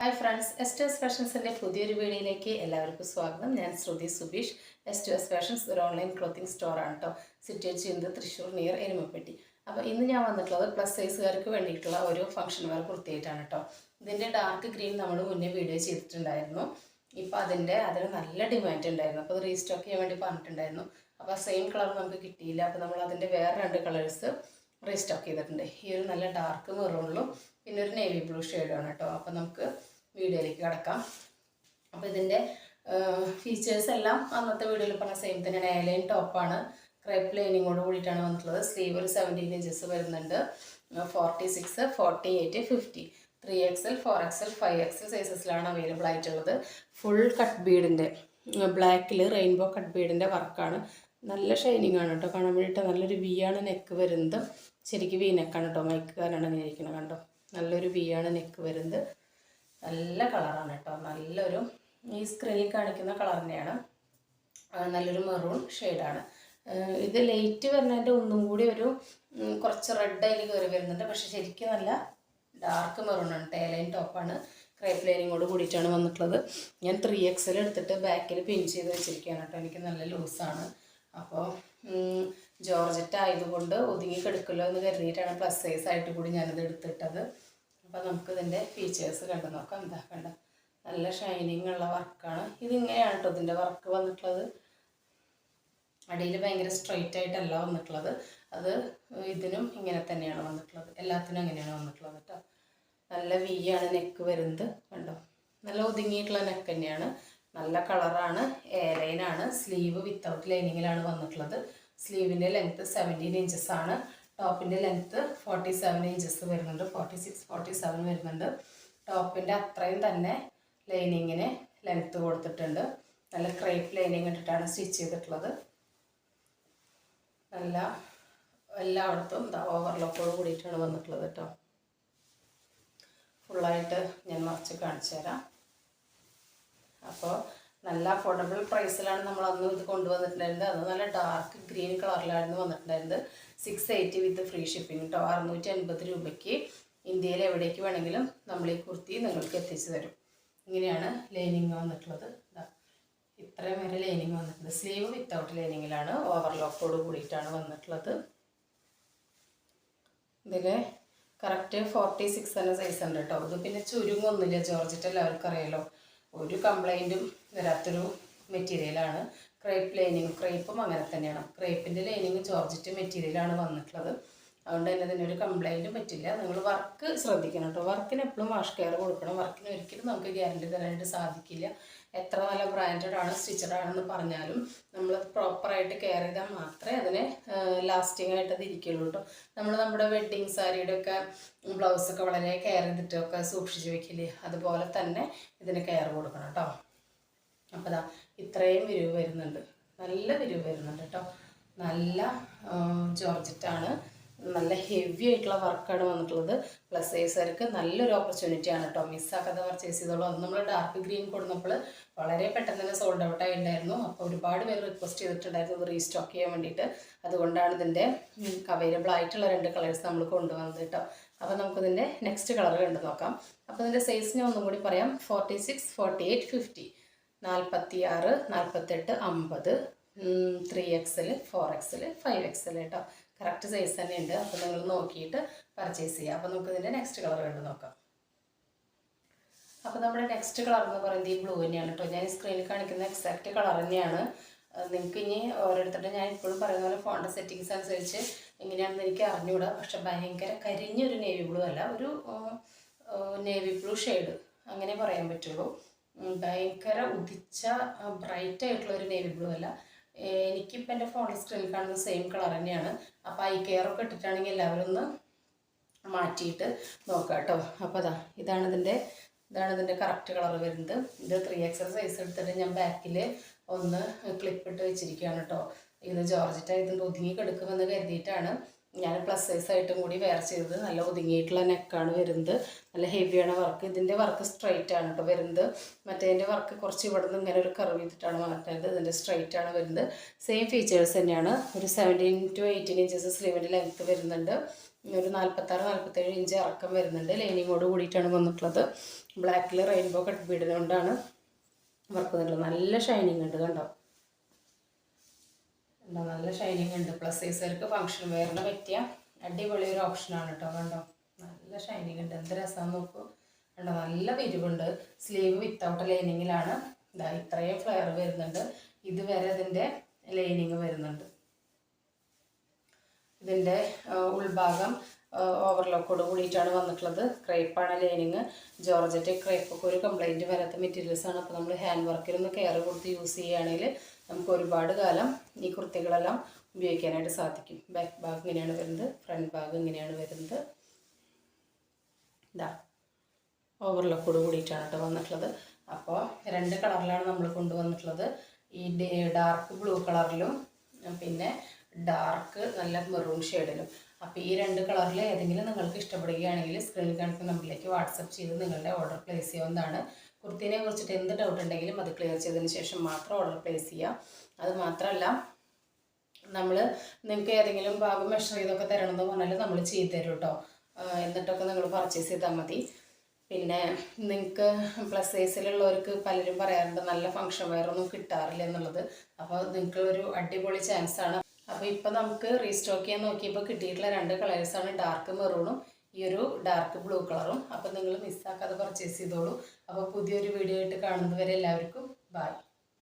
Hi friends, S ഫാഷൻസിൻ്റെ പുതിയൊരു വീഡിയോയിലേക്ക് എല്ലാവർക്കും സ്വാഗതം. ഞാൻ ശ്രുതി സുബീഷ്. എസ് ഫാഷൻസ് ഒരു ഓൺലൈൻ ക്ലോത്തിങ് സ്റ്റോറാണ് കേട്ടോ. സിറ്റുവേറ്റ് ചെയ്യുന്നത് തൃശ്ശൂർ നിയർ എരുമപ്പെട്ടി. അപ്പോൾ ഇന്ന് ഞാൻ വന്നിട്ടുള്ളത് പ്ലസ് സൈസുകാർക്ക് വേണ്ടിയിട്ടുള്ള ഒരു ഫംഗ്ഷൻ വെയർ കുർത്തിയായിട്ടാണ് കേട്ടോ. ഇതിൻ്റെ ഡാർക്ക് ഗ്രീൻ നമ്മൾ മുന്നേ വീഡിയോ ചെയ്തിട്ടുണ്ടായിരുന്നു. ഇപ്പോൾ അതിന് നല്ല ഡിമാൻഡ് ഉണ്ടായിരുന്നു. അപ്പോൾ അത് റീസ്റ്റോക്ക് ചെയ്യാൻ വേണ്ടി പറഞ്ഞിട്ടുണ്ടായിരുന്നു. അപ്പോൾ സെയിം കളർ നമുക്ക് കിട്ടിയില്ല. അപ്പോൾ നമ്മൾ അതിൻ്റെ വേറെ 2 കളേഴ്സ് റീസ്റ്റോക്ക് ചെയ്തിട്ടുണ്ട്. ഈ ഒരു നല്ല ഡാർക്ക് മെറൂണിലും പിന്നെ ഒരു നേവി ബ്ലൂ ഷെയ്ഡാണ് കേട്ടോ. അപ്പോൾ നമുക്ക് വീഡിയോയിലേക്ക് കിടക്കാം. അപ്പോൾ ഇതിൻ്റെ ഫീച്ചേഴ്സ് എല്ലാം അന്നത്തെ വീഡിയോയിൽ പറഞ്ഞ സെയിം തന്നെയാണ്. എയർലൈൻ ടോപ്പാണ്, ക്രേപ്പ് ലൈനിങ്ങോട് കൂടിയിട്ടാണ് വന്നിട്ടുള്ളത്. സ്ലീവ് ഒരു 17 ഇഞ്ചസ് വരുന്നുണ്ട്. 46, 48, 50, 3XL, 4XL, 5XL സൈസസിലാണ് അവൈലബിൾ ആയിട്ടുള്ളത്. ഫുൾ കട്ട് ബീഡിൻ്റെ ബ്ലാക്കിൽ റെയിൻബോ കട്ട് ബീഡിൻ്റെ വർക്കാണ്. നല്ല ഷൈനിങ് ആണ് കേട്ടോ. കാണാൻ വേണ്ടിയിട്ട് നല്ലൊരു വി ആണ് നെക്ക് വരുന്നത്. ശരിക്കും വി നെക്കാണ് കേട്ടോ. മൈക്കുകാരാണ് ഇങ്ങനെ ഇരിക്കുന്നത് കണ്ടോ. നല്ലൊരു വി ആണ് നെക്ക് വരുന്നത്. നല്ല കളറാണ് കേട്ടോ. നല്ലൊരു ഈ സ്ക്രീനിൽ കാണിക്കുന്ന കളർ തന്നെയാണ്. നല്ലൊരു മെറൂൺ ഷെയ്ഡാണ്. ഇത് ലൈറ്റ് വരുന്നതിൻ്റെ ഒന്നും കൂടി ഒരു കുറച്ച് റെഡ് അതിൽ കയറി വരുന്നുണ്ട്. പക്ഷെ ശരിക്കും നല്ല ഡാർക്ക് മെറൂണാണ്. ടേലൈൻ ടോപ്പാണ്, ക്രേപ്പ് ലൈനിങ്ങോട് കൂടിയിട്ടാണ് വന്നിട്ടുള്ളത്. ഞാൻ 3XL എടുത്തിട്ട് ബാക്കിൽ പിൻ ചെയ്ത് വെച്ചിരിക്കുകയാണ് കേട്ടോ. എനിക്ക് നല്ല ലൂസാണ്. അപ്പോൾ ജോർജറ്റ് ആയതുകൊണ്ട് ഒതുങ്ങി കിടക്കുമല്ലോ എന്ന് കരുതിയിട്ടാണ് പ്ലസ് സൈസ് ആയിട്ട് കൂടി ഞാനിത് എടുത്തിട്ടത്. അപ്പോൾ നമുക്കിതിൻ്റെ ഫീച്ചേഴ്സ് കണ്ടു നോക്കാം. എന്താ കണ്ട നല്ല ഷൈനിങ് ഉള്ള വർക്കാണ്. ഇതിങ്ങനെയാണ് കേട്ടോ ഇതിൻ്റെ വർക്ക് വന്നിട്ടുള്ളത്. അടിയിൽ ഭയങ്കര സ്ട്രെയിറ്റ് ആയിട്ടല്ല വന്നിട്ടുള്ളത്. അത് ഇതിനും ഇങ്ങനെ തന്നെയാണ് വന്നിട്ടുള്ളത്. എല്ലാത്തിനും അങ്ങനെയാണ് വന്നിട്ടുള്ളത് കേട്ടോ. നല്ല വി ആണ് നെക്ക് വരുന്നത് കണ്ടോ. നല്ല ഒതുങ്ങിയിട്ടുള്ള നെക്ക് തന്നെയാണ്. നല്ല കളറാണ്. എയർലൈനാണ്. സ്ലീവ് വിത്തൗട്ട് ലൈനിങ്ങിലാണ് വന്നിട്ടുള്ളത്. സ്ലീവിൻ്റെ ലെങ്ത്ത് 17 ഇഞ്ചസ് ആണ്. ടോപ്പിൻ്റെ ലെങ്ത്ത് 47 ഇഞ്ചസ് വരുന്നുണ്ട്. 46, 47 വരുന്നുണ്ട്. ടോപ്പിൻ്റെ അത്രയും തന്നെ ലൈനിങ്ങിന് ലെങ്ത്ത് കൊടുത്തിട്ടുണ്ട്. നല്ല ക്രേപ്പ് ലൈനിങ് ഇട്ടിട്ടാണ് സ്റ്റിച്ച് ചെയ്തിട്ടുള്ളത്. നല്ല എല്ലായിടത്തും ഓവർലോക്കോട് കൂടിയിട്ടാണ് വന്നിട്ടുള്ളത് കേട്ടോ. ഫുള്ളായിട്ട് ഞാൻ മറിച്ച് കാണിച്ചു തരാം. അപ്പോൾ നല്ല അഫോർഡബിൾ പ്രൈസിലാണ് നമ്മൾ അന്ന് ഇത് കൊണ്ടുവന്നിട്ടുണ്ടായിരുന്നത്. അത് നല്ല ഡാർക്ക് ഗ്രീൻ കളറിലായിരുന്നു വന്നിട്ടുണ്ടായിരുന്നത്. 680 വിത്ത് ഫ്രീ ഷിപ്പിംഗ് കേട്ടോ. 650 രൂപയ്ക്ക് ഇന്ത്യയിൽ എവിടേക്ക് വേണമെങ്കിലും നമ്മൾ ഈ കുർത്തി നിങ്ങൾക്ക് എത്തിച്ചു തരും. ഇങ്ങനെയാണ് ലൈനിങ് വന്നിട്ടുള്ളത്. ഇത്രയും വരെ ലൈനിങ് വന്നിട്ടുണ്ട്. സ്ലീവ് വിത്തൗട്ട് ലൈനിങ്ങിലാണ്, ഓവർലോക്കോട് കൂടിയിട്ടാണ് വന്നിട്ടുള്ളത്. ഇതിൽ കറക്റ്റ് 46 തന്നെ സൈസ് ഉണ്ട് കേട്ടോ. ഇത് പിന്നെ ചുരുങ്ങൊന്നുമില്ല. ജോർജറ്റ് എല്ലാവർക്കും അറിയാലോ. ഒരു കംപ്ലൈൻറ്റും വരാത്തൊരു മെറ്റീരിയലാണ്. ക്രേപ്പ് ലൈനിങ്, ക്രേപ്പും അങ്ങനെ തന്നെയാണ്. ക്രേപ്പിൻ്റെ ലൈനിങ് ജോർജറ്റ് മെറ്റീരിയലാണ് വന്നിട്ടുള്ളത്. അതുകൊണ്ട് തന്നെ ഇതിനൊരു കംപ്ലൈൻറ്റും പറ്റില്ല. നിങ്ങൾ വർക്ക് ശ്രദ്ധിക്കണം കേട്ടോ. വർക്കിന് എപ്പോഴും വാഷ് കെയർ കൊടുക്കണം. വർക്കിന് ഒരിക്കലും നമുക്ക് ഗ്യാരണ്ടി തരാനായിട്ട് സാധിക്കില്ല. എത്ര നല്ല ബ്രാൻഡഡ് ആണ്, സ്റ്റിച്ചഡ് ആണെന്ന് പറഞ്ഞാലും നമ്മൾ പ്രോപ്പറായിട്ട് കെയർ ചെയ്താൽ മാത്രമേ അതിന് ലാസ്റ്റിംഗ് ആയിട്ട് അത് ഇരിക്കുള്ളൂ കേട്ടോ. നമ്മുടെ വെഡ്ഡിങ് സാരിയുടെ ഒക്കെ ബ്ലൗസൊക്കെ വളരെ കെയർ ചെയ്തിട്ടൊക്കെ സൂക്ഷിച്ച് വെക്കില്ലേ, അതുപോലെ തന്നെ ഇതിന് കെയർ കൊടുക്കണം കേട്ടോ. അപ്പോൾ ഇത്രയും വിരിവ് വരുന്നുണ്ട്. നല്ല വിരിവ് വരുന്നുണ്ട് കേട്ടോ. നല്ല ജോർജറ്റാണ്. നല്ല ഹെവി ആയിട്ടുള്ള വർക്കാണ് വന്നിട്ടുള്ളത്. പ്ലസ് സൈസുകാർക്ക് നല്ലൊരു ഓപ്പർച്യൂണിറ്റിയാണ് കേട്ടോ. മിസ്സാക്കാതെ പർച്ചേസ് ചെയ്തോളൂ. അത് നമ്മൾ ഡാർക്ക് ഗ്രീൻ കൊടുന്നപ്പോൾ വളരെ പെട്ടെന്ന് തന്നെ സോൾഡ് ഔട്ട് ആയിട്ടുണ്ടായിരുന്നു. അപ്പോൾ ഒരുപാട് പേര് റിക്വസ്റ്റ് ചെയ്തിട്ടുണ്ടായിരുന്നു ഇത് റീസ്റ്റോക്ക് ചെയ്യാൻ വേണ്ടിയിട്ട്. അതുകൊണ്ടാണ് ഇതിൻ്റെ അവൈലബിൾ ആയിട്ടുള്ള 2 കളേഴ്സ് നമ്മൾ കൊണ്ടുവന്നത് കേട്ടോ. അപ്പോൾ നമുക്കിതിൻ്റെ നെക്സ്റ്റ് കളർ കണ്ടു നോക്കാം. അപ്പോൾ ഇതിൻ്റെ സൈസ് ഞാൻ ഒന്നും കൂടി പറയാം. 46, 48, 50, 46, 48, 50, 3XL, 4XL, 5XL കേട്ടോ. കറക്റ്റ് സൈസ് തന്നെയുണ്ട്. അപ്പോൾ നിങ്ങൾ നോക്കിയിട്ട് പർച്ചേസ് ചെയ്യുക. അപ്പോൾ നമുക്ക് ഇതിൻ്റെ നെക്സ്റ്റ് കളർ കണ്ടു നോക്കാം. അപ്പോൾ നമ്മുടെ നെക്സ്റ്റ് കളർ എന്ന് പറയുന്നത് ഈ ബ്ലൂ തന്നെയാണ് കേട്ടോ. ഞാൻ സ്ക്രീനിൽ കാണിക്കുന്ന എക്സാക്റ്റ് കളർ തന്നെയാണ്. നിങ്ങൾക്ക് ഇനി ഓരോരുത്തരുടെ ഞാൻ ഇപ്പോഴും പറയുന്ന പോലെ ഫോണിൻ്റെ സെറ്റിങ്സ് അനുസരിച്ച് എങ്ങനെയാണെന്ന് എനിക്ക് അറിഞ്ഞുകൂടാ. പക്ഷെ ഭയങ്കര കരിഞ്ഞൊരു നേവി ബ്ലൂ അല്ല, ഒരു നേവി ബ്ലൂ ഷെയ്ഡ് അങ്ങനെ പറയാൻ പറ്റുള്ളൂ. ഭയങ്കര ഉദിച്ച ബ്രൈറ്റ് ആയിട്ടുള്ള ഒരു നേവി ബ്ലൂ അല്ല. എനിക്കിപ്പോൾ എൻ്റെ ഫോണിൽ സ്ക്രീനിൽ കാണുന്ന സെയിം കളർ തന്നെയാണ്. അപ്പോൾ ഐ കെയറൊക്കെ ഇട്ടിട്ടാണെങ്കിൽ എല്ലാവരും ഒന്ന് മാറ്റിയിട്ട് നോക്കാം കേട്ടോ. അപ്പോൾ ഇതാണ് ഇതിൻ്റെ കറക്റ്റ് കളർ വരുന്നത്. ഇത് 3XL സൈസ് എടുത്തിട്ട് ഞാൻ ബാക്കിൽ ഒന്ന് ക്ലിപ്പിട്ട് വെച്ചിരിക്കുകയാണ് കേട്ടോ. ഇത് ജോർജറ്റ് ആയതുകൊണ്ട് ഒതുങ്ങി കിടക്കുമെന്ന് കരുതിയിട്ടാണ് ഞാൻ പ്ലസ് സൈസ് ആയിട്ടും കൂടി വെയർ ചെയ്തത്. നല്ല ഒതുങ്ങിയിട്ടുള്ള നെക്കാണ് വരുന്നത്. നല്ല ഹെവിയാണ് വർക്ക്. ഇതിൻ്റെ വർക്ക് സ്ട്രൈറ്റ് ആണ് കേട്ടോ വരുന്നത്. മറ്റേതിൻ്റെ വർക്ക് കുറച്ച് ഇവിടെ നിന്ന് ഇങ്ങനെ ഒരു കർവ് ചെയ്തിട്ടാണ് മാറ്റുന്നത്. ഇതിൻ്റെ സ്ട്രൈറ്റ് ആണ് വരുന്നത്. സെയിം ഫീച്ചേഴ്സ് തന്നെയാണ്. ഒരു 17 to 18 ഇഞ്ചസ് സ്ലീവിൻ്റെ ലെങ്ത്ത് വരുന്നുണ്ട്. ഒരു 46-47 ഇഞ്ച് ഇറക്കം വരുന്നുണ്ട്. ലൈനിങ്ങോട് കൂടിയിട്ടാണ് വന്നിട്ടുള്ളത്. ബ്ലാക്കിൽ റെയിൻബോ കട്ട് ബീഡിനെ കൊണ്ടാണ് വർക്ക് വന്നിട്ടുള്ളത്. നല്ല ഷൈനിങ് ഉണ്ട് കണ്ടോ, നല്ല ഷൈനിങ് ഉണ്ട്. പ്ലസ് സൈസുകാർക്ക് ഫംഗ്ഷൻ വെയറിന് പറ്റിയ അടിപൊളി ഒരു ഓപ്ഷനാണ് കേട്ടോ. കണ്ടോ നല്ല ഷൈനിങ് ഉണ്ട്, എന്ത് രസമാണെന്ന് നോക്കൂ. കണ്ടോ നല്ല വിരിവുണ്ട്. Sleeve without ലൈനിങ്ങിലാണ്. ഇതാ ഇത്രയും ഫ്ലെയർ വരുന്നുണ്ട്. ഇതുവരെ ഇതിൻ്റെ ലൈനിങ് വരുന്നുണ്ട്. ഇതിൻ്റെ ഉൾഭാഗം ഓവർലോക്കോട് കൂടിയിട്ടാണ് വന്നിട്ടുള്ളത്. ക്രേപ്പാണ് ലൈനിങ്. ജോർജറ്റ് ക്രേപ്പൊക്കെ ഒരു കംപ്ലൈൻറ്റ് വരാത്ത മെറ്റീരിയൽസാണ്. അപ്പോൾ നമ്മൾ ഹാൻഡ് വർക്കിലൊന്ന് കെയർ കൊടുത്ത് യൂസ് ചെയ്യുകയാണെങ്കിൽ നമുക്ക് ഒരുപാട് കാലം ഈ കുർത്തികളെല്ലാം ഉപയോഗിക്കാനായിട്ട് സാധിക്കും. ബാക്ക് ഭാഗം ഇങ്ങനെയാണ് വരുന്നത്, ഫ്രണ്ട് ഭാഗം ഇങ്ങനെയാണ് വരുന്നത്. ഇതാ ഓവർലോക്കോട് കൂടിയിട്ടാണ് കേട്ടോ വന്നിട്ടുള്ളത്. അപ്പോൾ 2 കളറിലാണ് നമ്മൾ കൊണ്ടുവന്നിട്ടുള്ളത്. ഈ ഡാർക്ക് ബ്ലൂ കളറിലും പിന്നെ ഡാർക്ക് നല്ല മെറൂൺ ഷെയ്ഡിലും. അപ്പോൾ ഈ 2 കളറിൽ ഏതെങ്കിലും നിങ്ങൾക്ക് ഇഷ്ടപ്പെടുകയാണെങ്കിൽ സ്ക്രീനിൽ കാണിക്കുന്ന നമ്പറിലേക്ക് വാട്സപ്പ് ചെയ്ത് നിങ്ങളുടെ ഓർഡർ പ്ലേസ് ചെയ്യാവുന്നതാണ്. കുർത്തിനെ കുറിച്ചിട്ട് എന്ത് ഡൗട്ട് ഉണ്ടെങ്കിലും അത് ക്ലിയർ ചെയ്തതിന് ശേഷം മാത്രം ഓർഡർ പ്ലേസ് ചെയ്യുക. അത് മാത്രമല്ല, നമ്മൾ നിങ്ങൾക്ക് ഏതെങ്കിലും ഭാഗം മെഷർ ചെയ്തൊക്കെ തരണമെന്ന് പറഞ്ഞാൽ നമ്മൾ ചെയ്തു തരും കേട്ടോ. എന്നിട്ടൊക്കെ നിങ്ങൾ പർച്ചേസ് ചെയ്താൽ മതി. പിന്നെ നിങ്ങൾക്ക് പ്ലസ് സൈസിലുള്ളവർക്ക് പലരും പറയാറുണ്ട് നല്ല ഫംഗ്ഷൻ വെയറൊന്നും കിട്ടാറില്ല എന്നുള്ളത്. അപ്പോൾ നിങ്ങൾക്ക് ഒരു അടിപൊളി ചാൻസാണ്. അപ്പോൾ ഇപ്പോൾ നമുക്ക് റീസ്റ്റോക്ക് ചെയ്യാൻ നോക്കിയപ്പോൾ കിട്ടിയിട്ടുള്ള 2 കളേഴ്സാണ്, ഡാർക്ക് മെറൂണും ഈ ഒരു ഡാർക്ക് ബ്ലൂ കളറും. അപ്പോൾ നിങ്ങൾ മിസ്സാക്കാതെ പർച്ചേസ് ചെയ്തോളൂ. അപ്പോൾ പുതിയൊരു വീഡിയോ ആയിട്ട് കാണുന്നത് വരെ എല്ലാവർക്കും ബൈ.